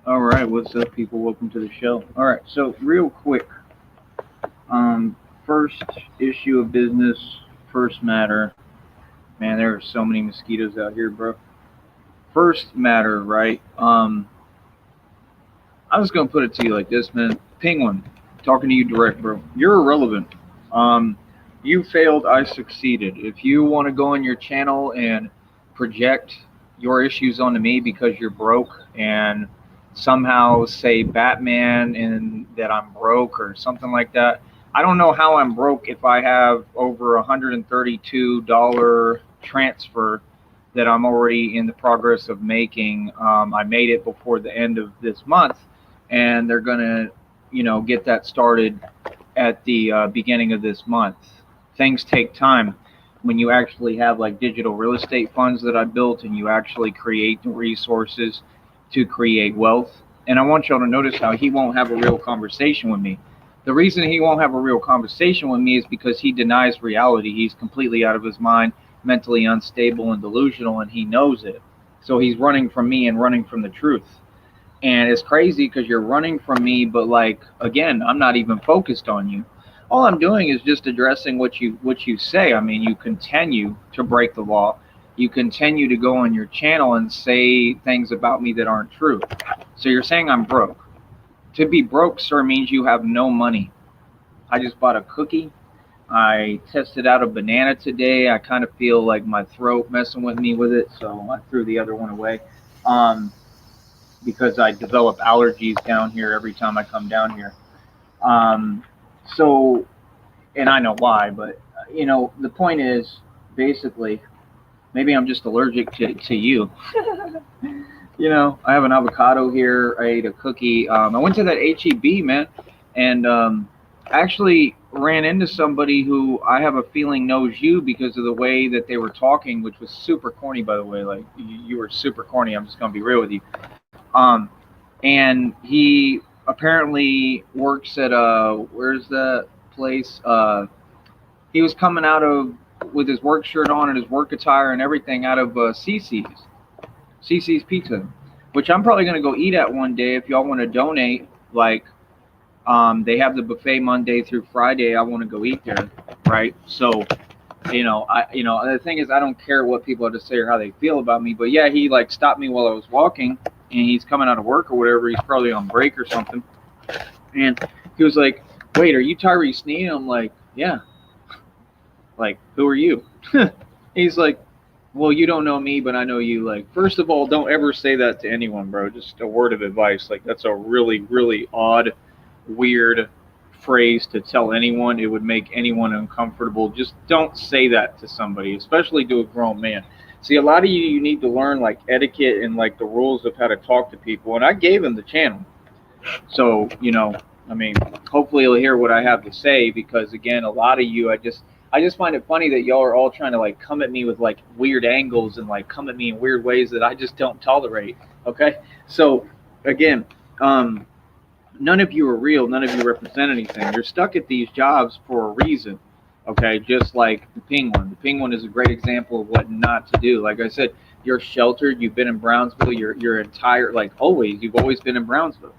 All right, what's up, people? Welcome to the show. All right, so real quick, first issue of business, first matter. Man, there are so many mosquitoes out here, bro. First matter, right? I was gonna put it to you like this, man. Penguin, talking to you direct, bro. You're irrelevant. Um, you failed. I succeeded. If you want to go on your channel and project your issues onto me because you're broke and somehow say Batman and that I'm broke or something like that. I don't know how I'm broke if I have over $132 transfer that I'm already in the progress of making. I made it before the end of this month, and they're gonna, get that started at the beginning of this month. Things take time. When you actually have like digital real estate funds that I built, and you actually create resources to create wealth. And I want y'all to notice how he won't have a real conversation with me. The reason he won't have a real conversation with me is because he denies reality. He's completely out of his mind, mentally unstable and delusional, and he knows it. So he's running from me and running from the truth. And it's crazy because you're running from me, but like again, I'm not even focused on you. All I'm doing is just addressing what you say. I mean, you continue to break the law. You continue to go on your channel and say things about me that aren't true. So you're saying I'm broke. To be broke, sir, means you have no money. I just bought a cookie. I tested out a banana today. I kind of feel like my throat messing with me with it, so I threw the other one away. Um, because I develop allergies down here every time I come down here. Um, so, and I know why, but the point is basically maybe I'm just allergic to you. I have an avocado here. I ate a cookie. I went to that HEB, man, and actually ran into somebody who I have a feeling knows you because of the way that they were talking, which was super corny, by the way. Like you were super corny. I'm just gonna be real with you. Um, and he apparently works at where's that place? He was coming out of with his work shirt on and his work attire and everything out of CC's Pizza, which I'm probably gonna go eat at one day if y'all want to donate. Like, they have the buffet Monday through Friday. I want to go eat there, right? So the thing is, I don't care what people have to say or how they feel about me. But yeah, he like stopped me while I was walking, and he's coming out of work or whatever. He's probably on break or something. And he was like, "Wait, are you Tyree Sneed?" I'm like, "Yeah." Like, who are you? He's like, "Well, you don't know me, but I know you." Like, first of all, don't ever say that to anyone, bro. Just a word of advice. Like, that's a really, really odd, weird phrase to tell anyone. It would make anyone uncomfortable. Just don't say that to somebody, especially to a grown man. See, a lot of you need to learn like etiquette and like the rules of how to talk to people. And I gave him the channel. So, I mean, hopefully he'll hear what I have to say because again, a lot of you, I just find it funny that y'all are all trying to like come at me with like weird angles and like come at me in weird ways that I just don't tolerate. Okay. So again, um, none of you are real. None of you represent anything. You're stuck at these jobs for a reason. Okay, just like the penguin. The penguin is a great example of what not to do. Like I said, you're sheltered. You've been in Brownsville. Your entire like always. You've always been in Brownsville.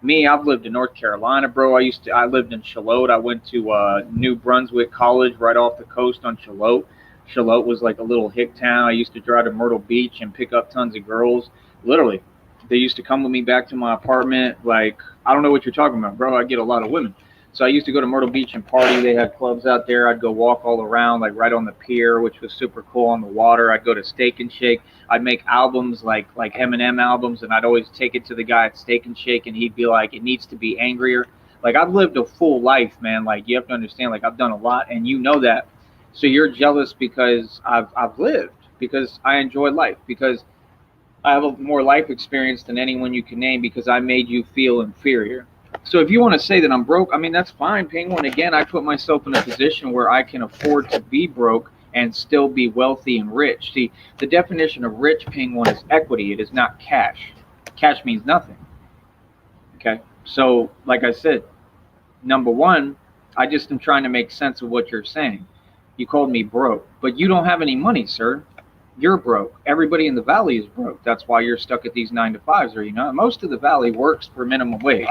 Me, I've lived in North Carolina, bro. I lived in Charlotte. I went to New Brunswick College right off the coast on Charlotte. Charlotte was like a little hick town. I used to drive to Myrtle Beach and pick up tons of girls. Literally, they used to come with me back to my apartment. Like, I don't know what you're talking about, bro. I get a lot of women. So I used to go to Myrtle Beach and party. They had clubs out there. I'd go walk all around, like right on the pier, which was super cool on the water. I'd go to Steak and Shake. I'd make albums like Eminem albums, and I'd always take it to the guy at Steak and Shake, and he'd be like, "It needs to be angrier." Like I've lived a full life, man. Like you have to understand, like I've done a lot, and you know that. So you're jealous because I've lived, because I enjoy life, because I have a more life experience than anyone you can name, because I made you feel inferior. So if you want to say that I'm broke, I mean that's fine, Penguin. Again, I put myself in a position where I can afford to be broke and still be wealthy and rich. See, the definition of rich, Penguin, is equity. It is not cash. Cash means nothing. Okay. So, like I said, number one, I just am trying to make sense of what you're saying. You called me broke, but you don't have any money, sir. you're broke. Everybody in the valley is broke. That's why you're stuck at these 9 to 5s, or most of the valley works for minimum wage.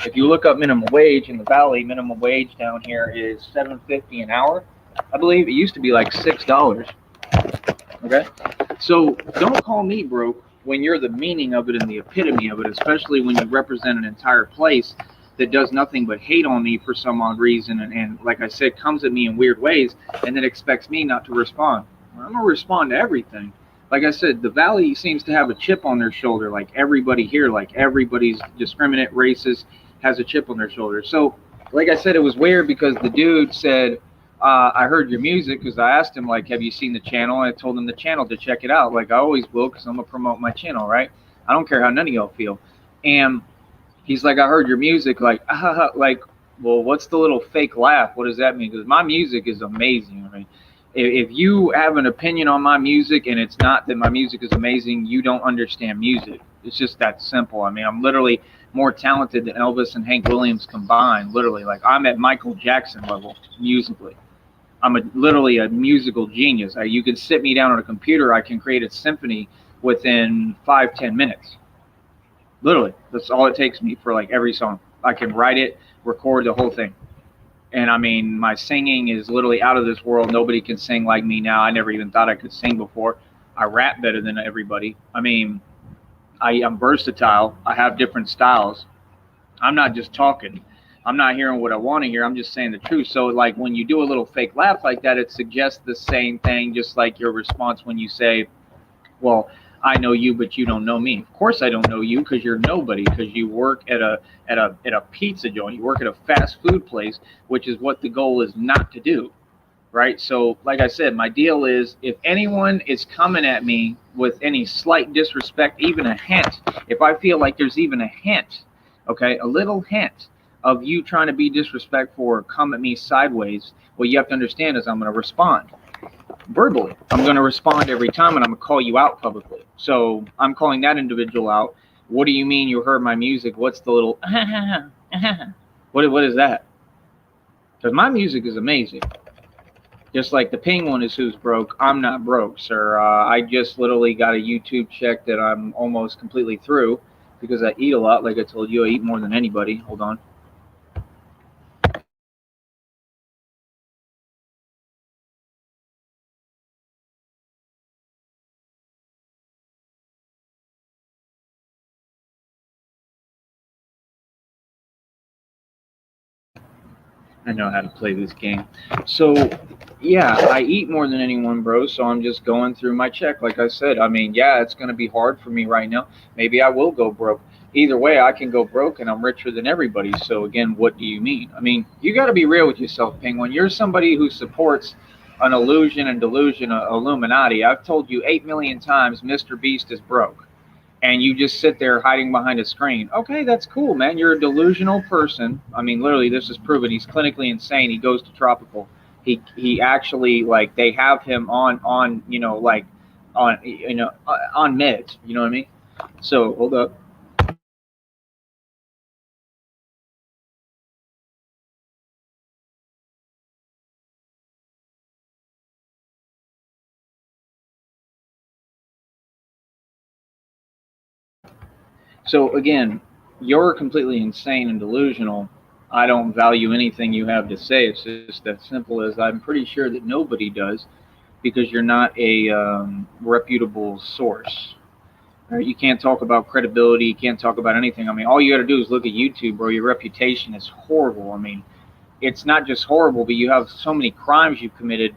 If you look up minimum wage in the valley, minimum wage down here is 7.50 an hour. I believe it used to be like $6. Okay, so don't call me broke when you're the meaning of it and the epitome of it, especially when you represent an entire place that does nothing but hate on me for some odd reason, and like I said, comes at me in weird ways, and then expects me not to respond. I'm gonna respond to everything. Like I said, the valley seems to have a chip on their shoulder, like everybody here, like everybody's discriminate, racist, has a chip on their shoulder. So, like I said, it was weird because the dude said, I heard your music, because I asked him, like, have you seen the channel? And I told him the channel to check it out, like I always will, because I'm gonna promote my channel, right? I don't care how none of y'all feel. And he's like, I heard your music, like, like, well, what's the little fake laugh? What does that mean? Because my music is amazing. I mean, if you have an opinion on my music and it's not that my music is amazing, you don't understand music. It's just that simple. I mean, I'm literally more talented than Elvis and Hank Williams combined. Literally, like I'm at Michael Jackson level musically. I'm literally a musical genius. You can sit me down on a computer, I can create a symphony within 5-10 minutes. Literally, that's all it takes me for like every song. I can write it, record the whole thing. And I mean, my singing is literally out of this world. Nobody can sing like me now. I never even thought I could sing before. I rap better than everybody. I mean, I'm versatile. I have different styles. I'm not just talking. I'm not hearing what I want to hear. I'm just saying the truth. So, like, when you do a little fake laugh like that, it suggests the same thing, just like your response when you say, well, I know you, but you don't know me. Of course, I don't know you because you're nobody. Because you work at a pizza joint. You work at a fast food place, which is what the goal is not to do, right? So, like I said, my deal is if anyone is coming at me with any slight disrespect, even a hint, if I feel like there's even a hint, okay, a little hint of you trying to be disrespectful or come at me sideways, what you have to understand is I'm going to respond verbally. I'm going to respond every time, and I'm going to call you out publicly. So I'm calling that individual out. What do you mean you heard my music? What's the little what is that? Because my music is amazing. Just like the penguin is who's broke, I'm not broke, sir. I just literally got a YouTube check that I'm almost completely through because I eat a lot. Like I told you, I eat more than anybody. Hold on. I know how to play this game. So, yeah, I eat more than anyone, bro. So I'm just going through my check. Like I said, I mean, yeah, it's going to be hard for me right now. Maybe I will go broke. Either way, I can go broke and I'm richer than everybody. So, again, what do you mean? I mean, you got to be real with yourself, Penguin. You're somebody who supports an illusion and delusion, Illuminati. I've told you 8 million times Mr. Beast is broke and you just sit there hiding behind a screen. Okay, that's cool, man. You're a delusional person. I mean, literally, this is proven. He's clinically insane. He goes to tropical. He actually like they have him on like on meds. You know what I mean? So hold up. So again, you're completely insane and delusional. I don't value anything you have to say. It's just that simple as I'm pretty sure that nobody does because you're not a reputable source. Right? You can't talk about credibility. You can't talk about anything. I mean, all you got to do is look at YouTube, bro. Your reputation is horrible. I mean, it's not just horrible, but you have so many crimes you've committed,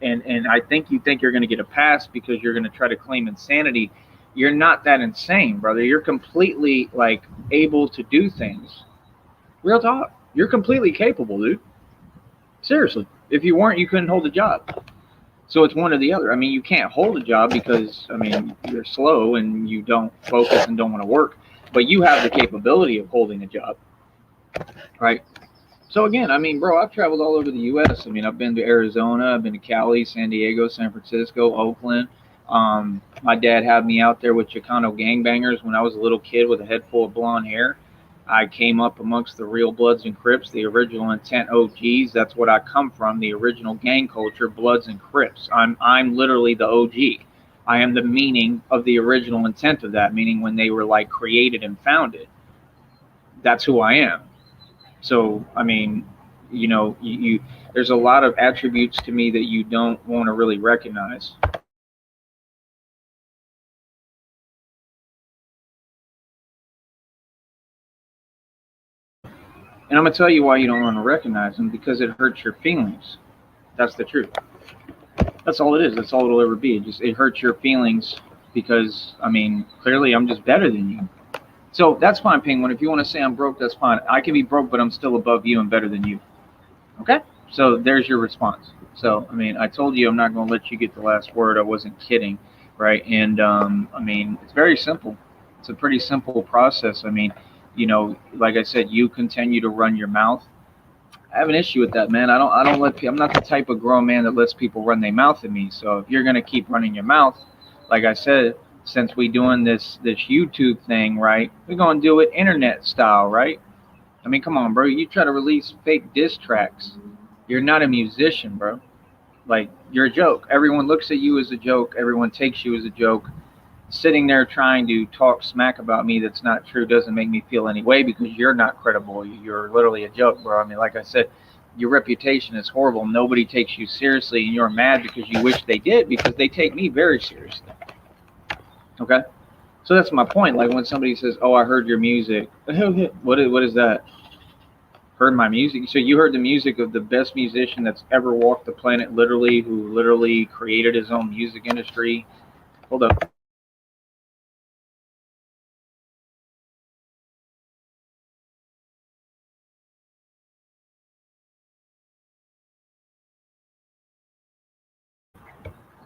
and I think you think you're going to get a pass because you're going to try to claim insanity. You're not that insane, brother. You're completely like able to do things. Real talk. You're completely capable, dude. Seriously. If you weren't, you couldn't hold a job. So it's one or the other. I mean, you can't hold a job because, I mean, you're slow and you don't focus and don't want to work, but you have the capability of holding a job, right? So again, I mean, bro, I've traveled all over the U.S. I mean, I've been to Arizona, I've been to Cali, San Diego, San Francisco, Oakland. My dad had me out there with Chicano gangbangers when I was a little kid with a head full of blonde hair. I came up amongst the real Bloods and Crips, the original intent OGs. That's what I come from, the original gang culture, Bloods and Crips. I'm literally the OG. I am the meaning of the original intent of that, meaning when they were like created and founded. That's who I am. So, I mean, you there's a lot of attributes to me that you don't want to really recognize. And I'm gonna tell you why you don't want to recognize them, because it hurts your feelings. That's the truth. That's all it is. That's all it'll ever be. It hurts your feelings because I mean, clearly I'm just better than you. So that's fine, Penguin. If you want to say I'm broke, that's fine. I can be broke, but I'm still above you and better than you. Okay? So there's your response. So I mean, I told you I'm not going to let you get the last word. I wasn't kidding, right? And I mean, it's very simple. It's a pretty simple process. I mean, like I said, you continue to run your mouth. I have an issue with that, man. I don't let. I'm not the type of grown man that lets people run their mouth at me. So if you're gonna keep running your mouth, like I said, since we doing this YouTube thing, right? We're gonna do it internet style, right? I mean, come on, bro. You try to release fake diss tracks. You're not a musician, bro. Like you're a joke. Everyone looks at you as a joke. Everyone takes you as a joke. Sitting there trying to talk smack about me that's not true doesn't make me feel any way, because you're not credible. You're literally a joke, bro. I mean, like I said, your reputation is horrible. Nobody takes you seriously, and you're mad because you wish they did, because they take me very seriously. Okay? So that's my point. Like when somebody says, "Oh, I heard your music." What is that? Heard my music? So you heard the music of the best musician that's ever walked the planet, literally, who literally created his own music industry. Hold up.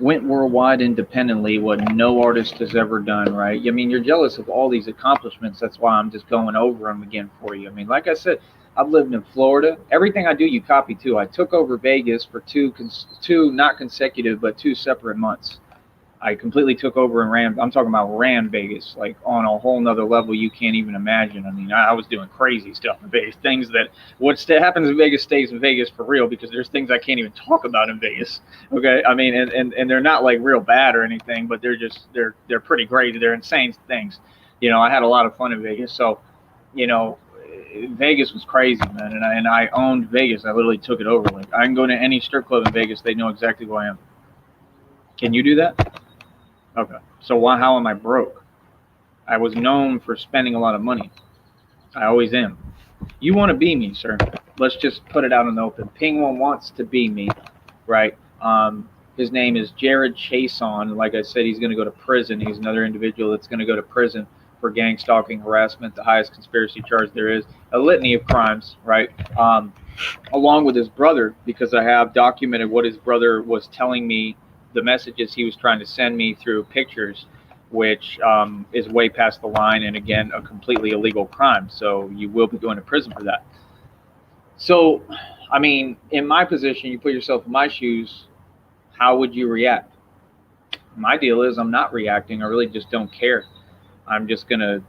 Went worldwide independently, what no artist has ever done, right? I mean, you're jealous of all these accomplishments. That's why I'm just going over them again for you. I mean, like I said, I've lived in Florida. Everything I do, you copy too. I took over Vegas for two not consecutive, but two separate months. I completely took over and ran. I'm talking about ran Vegas like on a whole nother level you can't even imagine. I mean, I was doing crazy stuff in Vegas, things that happens in Vegas stays in Vegas for real, because there's things I can't even talk about in Vegas. Okay, I mean, and they're not like real bad or anything, but they're pretty crazy. They're insane things. I had a lot of fun in Vegas, so you know. Vegas was crazy, man, and I owned Vegas. I literally took it over. Like I can go to any strip club in Vegas; they know exactly who I am. Can you do that? Okay. So why? How am I broke? I was known for spending a lot of money. I always am. You want to be me, sir? Let's just put it out in the open. Penguin wants to be me, right? His name is Jared Chason. Like I said, he's going to go to prison. He's another individual that's going to go to prison for gang stalking, harassment, the highest conspiracy charge there is, a litany of crimes, right? Along with his brother, because I have documented what his brother was telling me, the messages he was trying to send me through pictures, which is way past the line, and again, a completely illegal crime. So you will be going to prison for that. So, I mean, in my position, you put yourself in my shoes, how would you react? My deal is I'm not reacting. I really just don't care. I'm just going to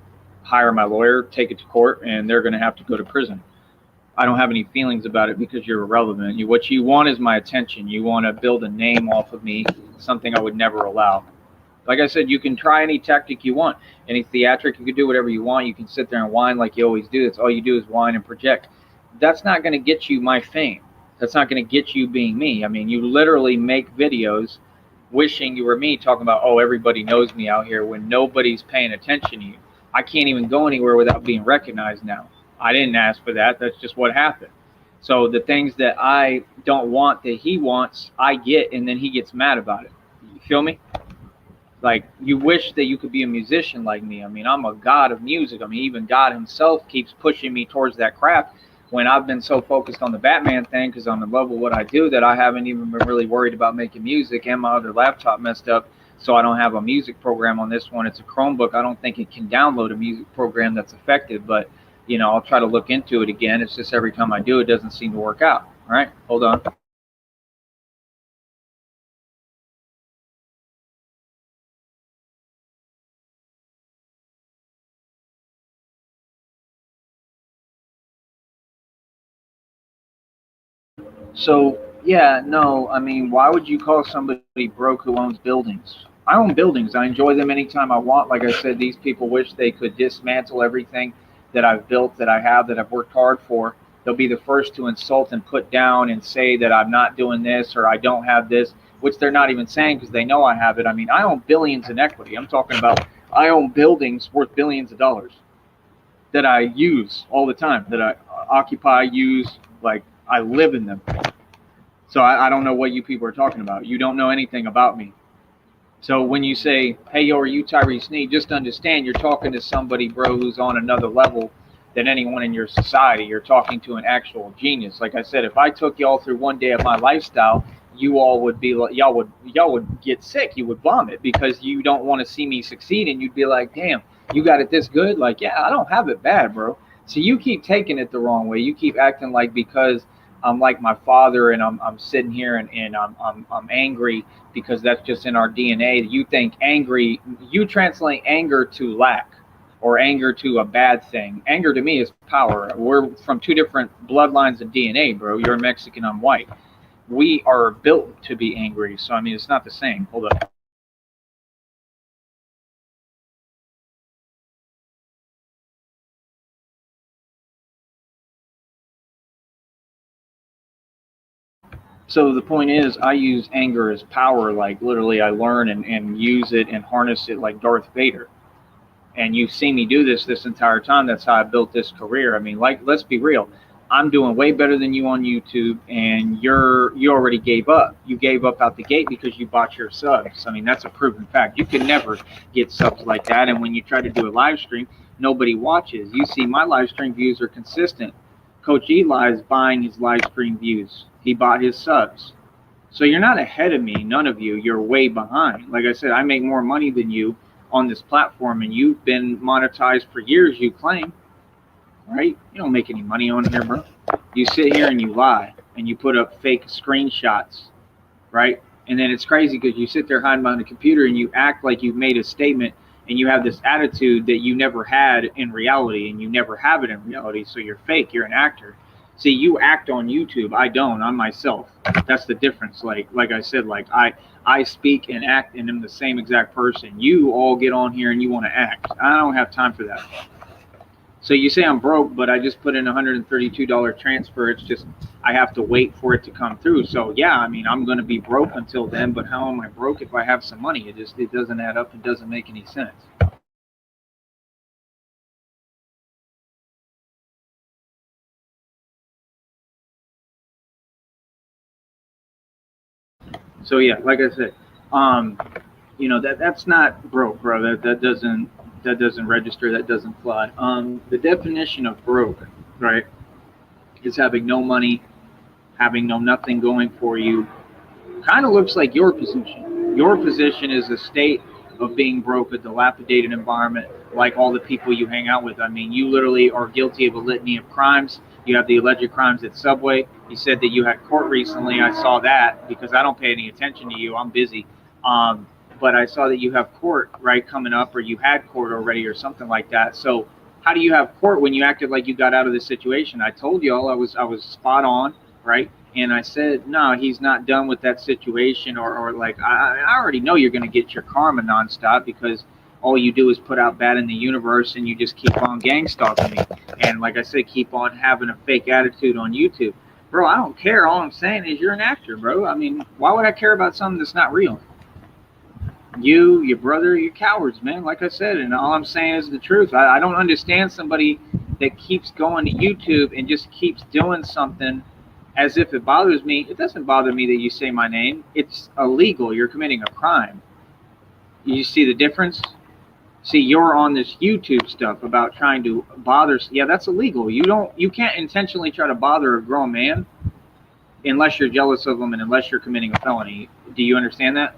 hire my lawyer, take it to court, and they're going to have to go to prison. I don't have any feelings about it because you're irrelevant. What you want is my attention. You want to build a name off of me, something I would never allow. Like I said, you can try any tactic you want, any theatric. You can do whatever you want. You can sit there and whine like you always do. That's all you do is whine and project. That's not going to get you my fame. That's not going to get you being me. I mean, you literally make videos wishing you were me, talking about, oh, everybody knows me out here, when nobody's paying attention to you. I can't even go anywhere without being recognized now. I didn't ask for that. That's just what happened. So the things that I don't want that he wants, I get, and then he gets mad about it. You feel me? Like, you wish that you could be a musician like me. I mean, I'm a god of music. I mean, even God himself keeps pushing me towards that craft, when I've been so focused on the Batman thing because I'm in love with what I do, that I haven't even been really worried about making music. And my other laptop messed up, so I don't have a music program on this one. It's a Chromebook. I don't think it can download a music program that's effective, but I'll try to look into it again. It's just every time I do, it doesn't seem to work out. All right, hold on. So yeah, no, I mean, why would you call somebody broke who owns buildings? I own buildings. I enjoy them anytime I want. Like I said, these people wish they could dismantle everything that I've built, that I have, that I've worked hard for. They'll be the first to insult and put down and say that I'm not doing this or I don't have this, which they're not even saying because they know I have it. I mean, I own billions in equity. I'm talking about I own buildings worth billions of dollars that I use all the time, that I occupy, use, like I live in them. So I don't know what you people are talking about. You don't know anything about me. So when you say, "Hey, yo, are you Tyree Sneed?" Just understand you're talking to somebody, bro, who's on another level than anyone in your society. You're talking to an actual genius. Like I said, if I took y'all through one day of my lifestyle, you all would be like, y'all would get sick. You would vomit because you don't want to see me succeed, and you'd be like, "Damn, you got it this good?" Like, yeah, I don't have it bad, bro. So you keep taking it the wrong way. You keep acting like because I'm like my father and I'm sitting here and I'm angry because that's just in our DNA. You think angry, you translate anger to lack or anger to a bad thing. Anger to me is power. We're from two different bloodlines of DNA, bro. You're Mexican, I'm white. We are built to be angry. So, I mean, it's not the same. Hold up. So the point is, I use anger as power. Like, literally, I learn and use it and harness it like Darth Vader. And you've seen me do this entire time. That's how I built this career. I mean, like, let's be real. I'm doing way better than you on YouTube, and you already gave up. You gave up out the gate because you bought your subs. I mean, that's a proven fact. You can never get subs like that. And when you try to do a live stream, nobody watches. You see, my live stream views are consistent. Coach Eli is buying his live stream views. He bought his subs. So you're not ahead of me, none of you. You're way behind. Like I said, I make more money than you on this platform, and you've been monetized for years, you claim, right? You don't make any money on here, bro. You sit here and you lie, and you put up fake screenshots, right? And then it's crazy because you sit there hiding behind the computer and you act like you've made a statement and you have this attitude that you never had in reality and you never have it in reality. So you're fake, you're an actor. See, you act on YouTube. I don't. I'm myself. That's the difference. Like I said, like I speak and act and I'm the same exact person. You all get on here and you want to act. I don't have time for that. So you say I'm broke, but I just put in $132 transfer. It's just I have to wait for it to come through. So yeah, I mean I'm going to be broke until then. But how am I broke if I have some money? It doesn't add up. It doesn't make any sense. So yeah, like I said, um, that's not broke, bro. That doesn't register. That doesn't fly. The definition of broke, right, is having no money, having no nothing going for you. Kind of looks like your position. Your position is a state of being broke, a dilapidated environment, like all the people you hang out with. I mean, you literally are guilty of a litany of crimes. You have the alleged crimes at Subway. You said that you had court recently. I saw that because I don't pay any attention to you. I'm busy. Um, but I saw that you have court right coming up, or you had court already, or something like that. So how do you have court when you acted like you got out of this situation? I told y'all I was spot on, right? And I said, no, he's not done with that situation, or like, I already know you're going to get your karma nonstop because all you do is put out bad in the universe and you just keep on gang stalking me. And like I said, keep on having a fake attitude on YouTube. Bro, I don't care. All I'm saying is you're an actor, bro. I mean, why would I care about something that's not real? You, your brother, you're cowards, man. Like I said, and all I'm saying is the truth. I don't understand somebody that keeps going to YouTube and just keeps doing something as if it bothers me. It doesn't bother me that you say my name. It's illegal. You're committing a crime. You see the difference? See, you're on this YouTube stuff about trying to bother. Yeah, that's illegal. You can't intentionally try to bother a grown man unless you're jealous of him and unless you're committing a felony. Do you understand that?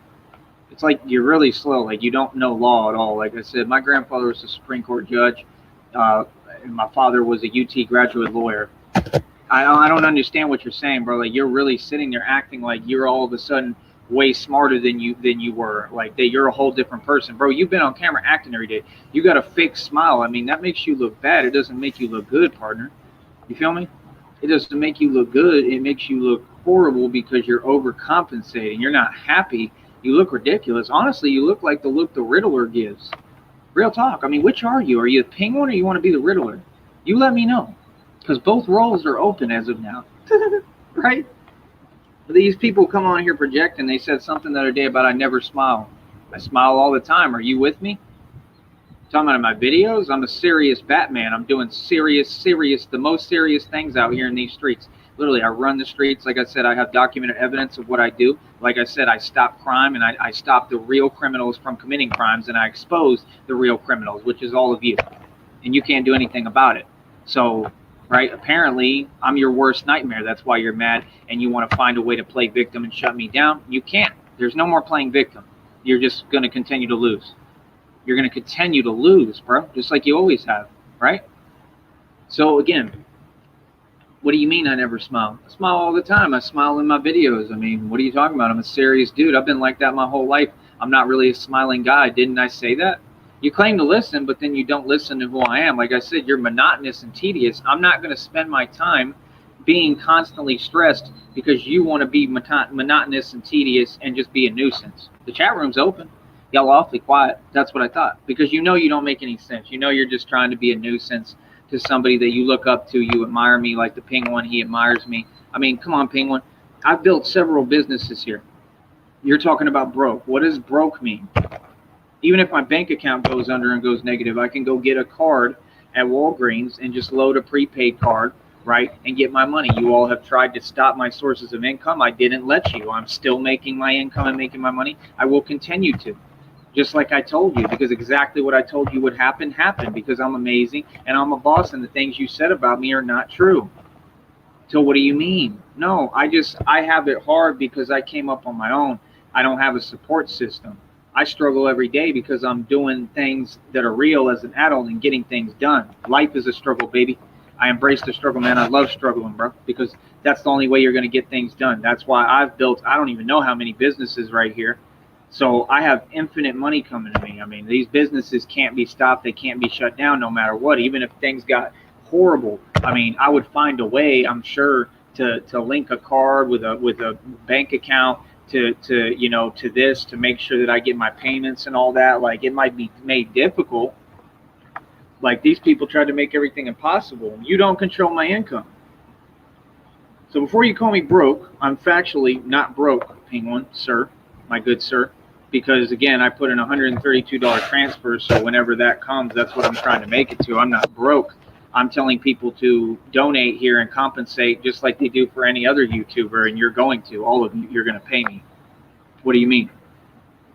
It's like you're really slow. Like you don't know law at all. Like I said, my grandfather was a Supreme Court judge. And my father was a UT graduate lawyer. I don't understand what you're saying, bro. Like you're really sitting there acting like you're all of a sudden way smarter than you were. Like that you're a whole different person, bro. You've been on camera acting every day. You got a fake smile. I mean, that makes you look bad. It doesn't make you look good, partner. You feel me? It doesn't make you look good. It makes you look horrible because you're overcompensating. You're not happy. You look ridiculous. Honestly, you look like the look the Riddler gives. Real talk. I mean, which are you? Are you the Penguin or you want to be the Riddler? You let me know, because both roles are open as of now. Right? These people come on here projecting. They said something the other day about I never smile. I smile all the time. Are you with me? Talking about in my videos, I'm a serious Batman. I'm doing serious, the most serious things out here in these streets. Literally, I run the streets. Like I said, I have documented evidence of what I do. Like I said, I stop crime and I stop the real criminals from committing crimes, and I expose the real criminals, which is all of you. And you can't do anything about it. So, right, apparently, I'm your worst nightmare. That's why you're mad and you want to find a way to play victim and shut me down. You can't. There's no more playing victim. You're just going to continue to lose. You're going to continue to lose, bro, just like you always have, right? So again, what do you mean I never smile? I smile all the time. I smile in my videos. I mean, what are you talking about? I'm a serious dude. I've been like that my whole life. I'm not really a smiling guy. Didn't I say that? You claim to listen, but then you don't listen to who I am. Like I said, you're monotonous and tedious. I'm not going to spend my time being constantly stressed because you want to be monotonous and tedious and just be a nuisance. The chat room's open. Y'all awfully quiet. That's what I thought. Because you know you don't make any sense. You know you're just trying to be a nuisance to somebody that you look up to. You admire me like the Penguin. He admires me. I mean, come on, Penguin. I've built several businesses here. You're talking about broke. What does broke mean? Even if my bank account goes under and goes negative, I can go get a card at Walgreens and just load a prepaid card, right, and get my money. You all have tried to stop my sources of income. I didn't let you. I'm still making my income and making my money. I will continue to. Just like I told you, because exactly what I told you would happen, happened, because I'm amazing and I'm a boss, and the things you said about me are not true. So what do you mean? No, I have it hard because I came up on my own. I don't have a support system. I struggle every day because I'm doing things that are real as an adult and getting things done. Life is a struggle, baby. I embrace the struggle, man. I love struggling, bro, because that's the only way you're going to get things done. That's why I've built, I don't even know how many businesses right here. So I have infinite money coming to me. I mean, these businesses can't be stopped. They can't be shut down no matter what. Even if things got horrible, I mean, I would find a way, I'm sure, to link a card with a bank account to this, to make sure that I get my payments and all that. Like, it might be made difficult. Like, these people tried to make everything impossible. You don't control my income. So before you call me broke, I'm factually not broke, Penguin, sir, my good sir. Because again, I put in $132 transfer, so whenever that comes, that's what I'm trying to make it to. I'm not broke. I'm telling people to donate here and compensate just like they do for any other YouTuber, and you're going to. All of you, you're going to pay me. What do you mean?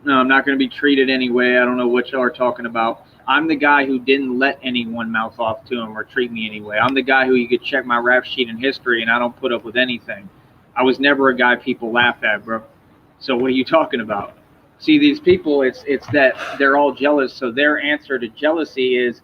No, I'm not going to be treated anyway. I don't know what y'all are talking about. I'm the guy who didn't let anyone mouth off to him or treat me anyway. I'm the guy who you could check my rap sheet and history, and I don't put up with anything. I was never a guy people laugh at, bro. So what are you talking about? See, these people, it's that they're all jealous. So their answer to jealousy is,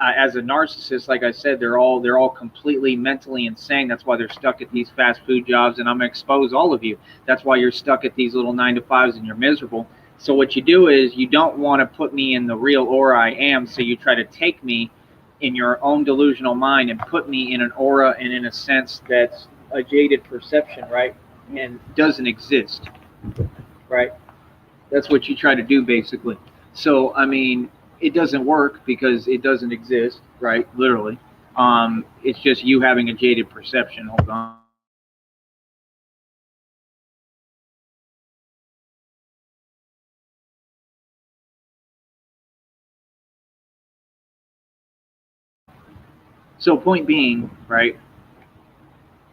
as a narcissist, like I said, they're all completely mentally insane. That's why they're stuck at these fast food jobs, and I'm gonna expose all of you. That's why you're stuck at these little 9-to-5s and you're miserable. So what you do is you don't want to put me in the real aura I am. So you try to take me in your own delusional mind and put me in an aura and in a sense that's a jaded perception, right? And doesn't exist, right? That's what you try to do, basically. So, I mean, it doesn't work because it doesn't exist, right? Literally. It's just you having a jaded perception. Hold on. So, point being, right?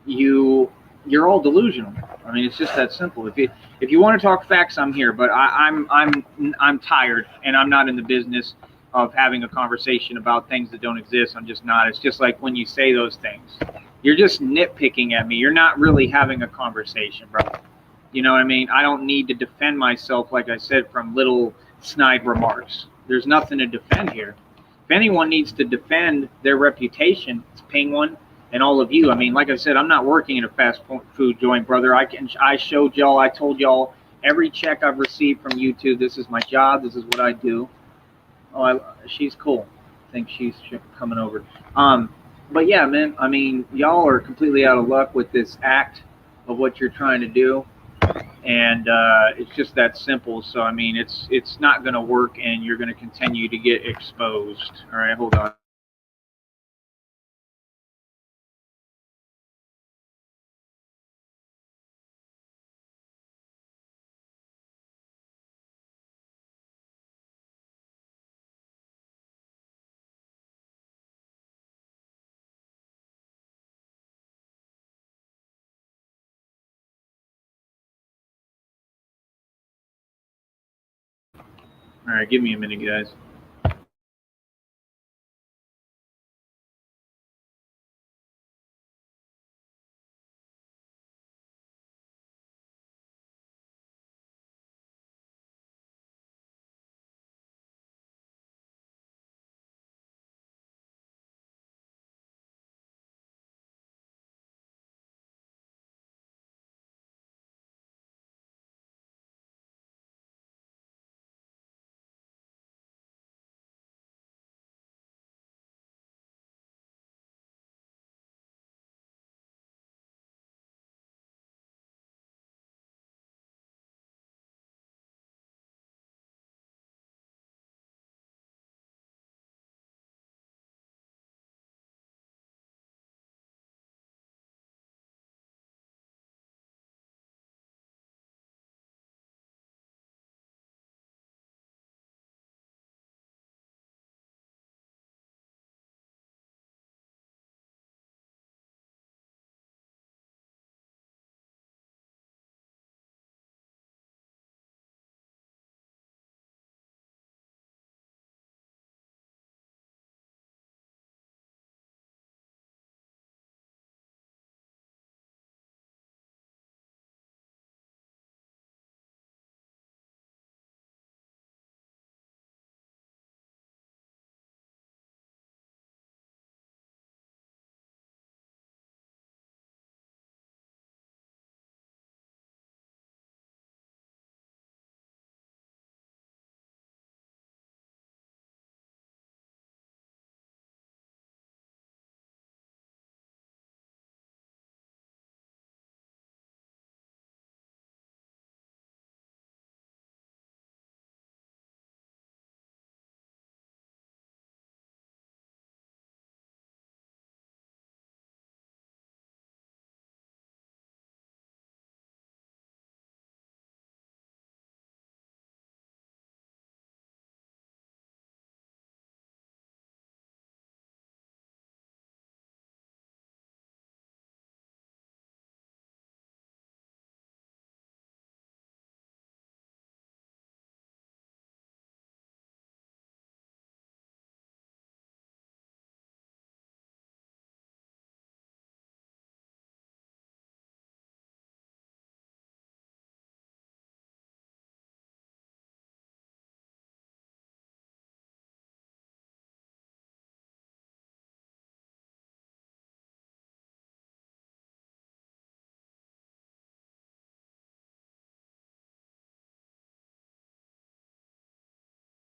You're all delusional. I mean, it's just that simple. If you want to talk facts, I'm here. But I'm tired, and I'm not in the business of having a conversation about things that don't exist. I'm just not. It's just like when you say those things, you're just nitpicking at me. You're not really having a conversation, bro. You know what I mean? I don't need to defend myself, like I said, from little snide remarks. There's nothing to defend here. If anyone needs to defend their reputation, it's Penguin and all of you. I mean, like I said, I'm not working in a fast food joint, brother. I showed y'all, I told y'all every check I've received from YouTube. This is my job. This is what I do. Oh, she's cool. I think she's coming over. But yeah, man, I mean, y'all are completely out of luck with this act. of what you're trying to do, and it's just that simple. So I mean, it's not going to work, and you're going to continue to get exposed. All right, hold on. All right, give me a minute, guys.